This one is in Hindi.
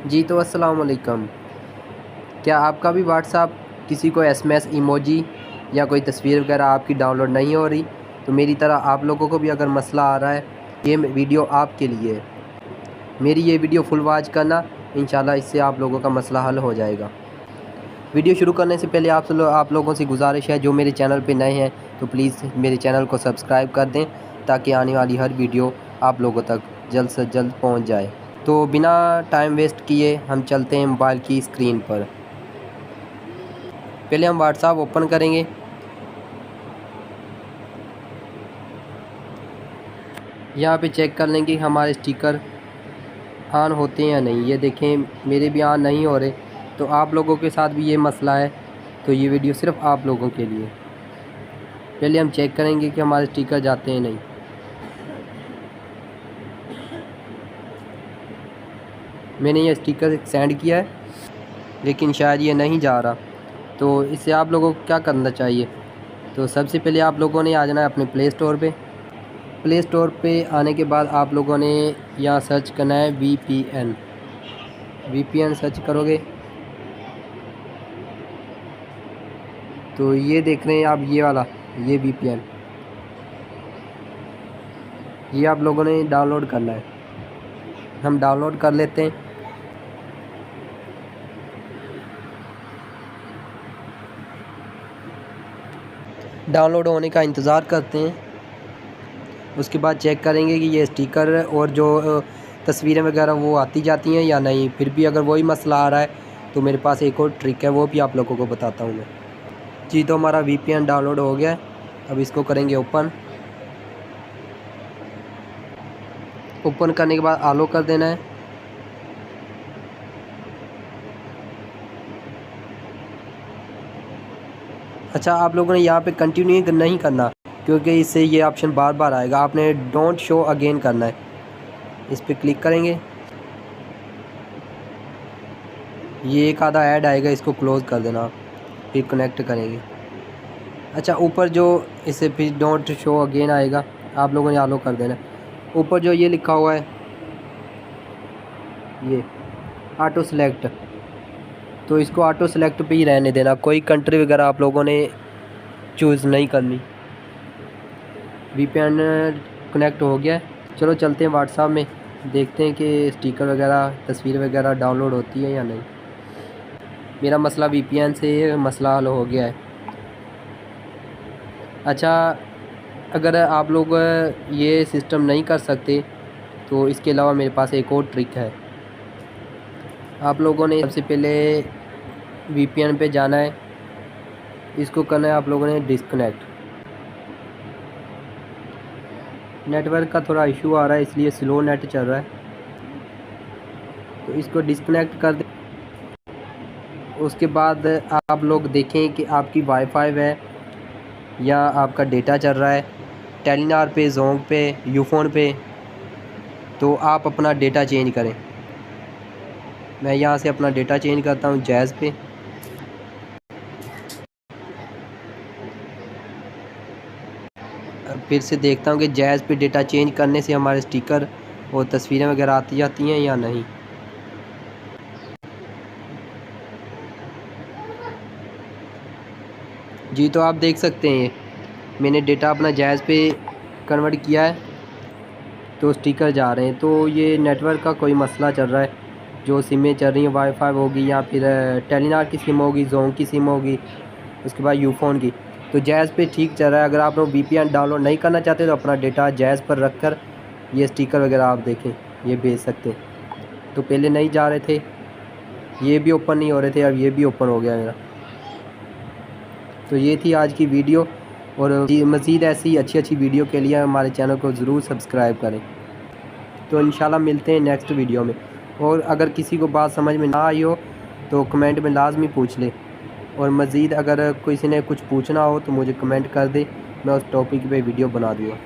जी तो अस्सलाम वालेकुम। क्या आपका भी व्हाट्सएप किसी को एसएमएस इमोजी या कोई तस्वीर वगैरह आपकी डाउनलोड नहीं हो रही? तो मेरी तरह आप लोगों को भी अगर मसला आ रहा है, ये वीडियो आपके लिए है। मेरी ये वीडियो फुल वॉच करना, इंशाल्लाह इससे आप लोगों का मसला हल हो जाएगा। वीडियो शुरू करने से पहले आप लोगों से गुजारिश है, जो मेरे चैनल पे नए हैं तो प्लीज़ मेरे चैनल को सब्सक्राइब कर दें, ताकि आने वाली हर वीडियो आप लोगों तक जल्द से जल्द पहुंच जाए। तो बिना टाइम वेस्ट किए हम चलते हैं मोबाइल की स्क्रीन पर। पहले हम व्हाट्सएप ओपन करेंगे। यहाँ पे चेक कर लेंगे हमारे स्टिकर ऑन होते हैं या नहीं। ये देखें मेरे भी ऑन नहीं हो रहे, तो आप लोगों के साथ भी ये मसला है तो ये वीडियो सिर्फ आप लोगों के लिए। पहले हम चेक करेंगे कि हमारे स्टिकर जाते हैं नहीं। मैंने ये स्टिकर सेंड किया है, लेकिन शायद ये नहीं जा रहा। तो इससे आप लोगों को क्या करना चाहिए? तो सबसे पहले आप लोगों ने आ जाना है अपने प्ले स्टोर पे। प्ले स्टोर पे आने के बाद आप लोगों ने यहाँ सर्च करना है वीपीएन सर्च करोगे तो ये देख रहे हैं आप, ये वाला, ये वीपीएन, ये आप लोगों ने डाउनलोड करना है। हम डाउनलोड कर लेते हैं। डाउनलोड होने का इंतज़ार करते हैं। उसके बाद चेक करेंगे कि ये स्टिकर और जो तस्वीरें वगैरह वो आती जाती हैं या नहीं। फिर भी अगर वही मसला आ रहा है तो मेरे पास एक और ट्रिक है, वो भी आप लोगों को बताता हूँ मैं। जी तो हमारा वीपीएन डाउनलोड हो गया है। अब इसको करेंगे ओपन। ओपन करने के बाद आलो कर देना है। अच्छा, आप लोगों ने यहाँ पे कंटिन्यू नहीं करना, क्योंकि इससे ये ऑप्शन बार बार आएगा। आपने डोंट शो अगेन करना है। इस पर क्लिक करेंगे, ये एक आधा ऐड आएगा, इसको क्लोज़ कर देना आप। फिर कनेक्ट करेंगे। अच्छा, ऊपर जो इससे फिर डोंट शो अगेन आएगा, आप लोगों ने आलो कर देना। ऊपर जो ये लिखा हुआ है, ये ऑटो सेलेक्ट, तो इसको ऑटो सेलेक्ट पे ही रहने देना। कोई कंट्री वगैरह आप लोगों ने चूज़ नहीं करनी। वीपीएन कनेक्ट हो गया है। चलो चलते हैं व्हाट्सएप में, देखते हैं कि स्टिकर वगैरह तस्वीर वगैरह डाउनलोड होती है या नहीं। मेरा मसला वीपीएन से मसला हल हो गया है। अच्छा, अगर आप लोग ये सिस्टम नहीं कर सकते तो इसके अलावा मेरे पास एक और ट्रिक है। आप लोगों ने सबसे पहले वीपीएन पे जाना है, इसको करना है आप लोगों ने डिस्कनेक्ट। नेटवर्क का थोड़ा इशू आ रहा है, इसलिए स्लो नेट चल रहा है, तो इसको डिस्कनेक्ट कर दें। उसके बाद आप लोग देखें कि आपकी वाईफाई है या आपका डेटा चल रहा है टेलीनॉर पे, जोंग पे, यूफोन पे, तो आप अपना डेटा चेंज करें। मैं यहाँ से अपना डेटा चेंज करता हूँ जैज़ पे। फिर से देखता हूँ कि जैज़ पे डेटा चेंज करने से हमारे स्टिकर और तस्वीरें वगैरह आती जाती हैं या नहीं। जी तो आप देख सकते हैं मैंने डेटा अपना जैज़ पे कन्वर्ट किया है, तो स्टिकर जा रहे हैं। तो ये नेटवर्क का कोई मसला चल रहा है, जो सिमें चल रही हैं, वाईफाई होगी या फिर टेलीनॉर की सिम होगी, जोंग की सिम होगी, उसके बाद यूफोन की, तो जैज़ पे ठीक चल रहा है। अगर आप लोग वीपीएन डाउनलोड नहीं करना चाहते तो अपना डेटा जैज़ पर रख कर ये स्टिकर वगैरह आप देखें, ये भेज सकते हैं। तो पहले नहीं जा रहे थे, ये भी ओपन नहीं हो रहे थे, अब ये भी ओपन हो गया मेरा। तो ये थी आज की वीडियो, और मज़ीद ऐसी अच्छी वीडियो के लिए हमारे चैनल को ज़रूर सब्सक्राइब करें। तो इंशाल्लाह मिलते हैं नेक्स्ट वीडियो में। और अगर किसी को बात समझ में ना आई हो तो कमेंट में लाजमी पूछ ले, और मज़ीद अगर किसी ने कुछ पूछना हो तो मुझे कमेंट कर दे, मैं उस टॉपिक पे वीडियो बना दूँगा।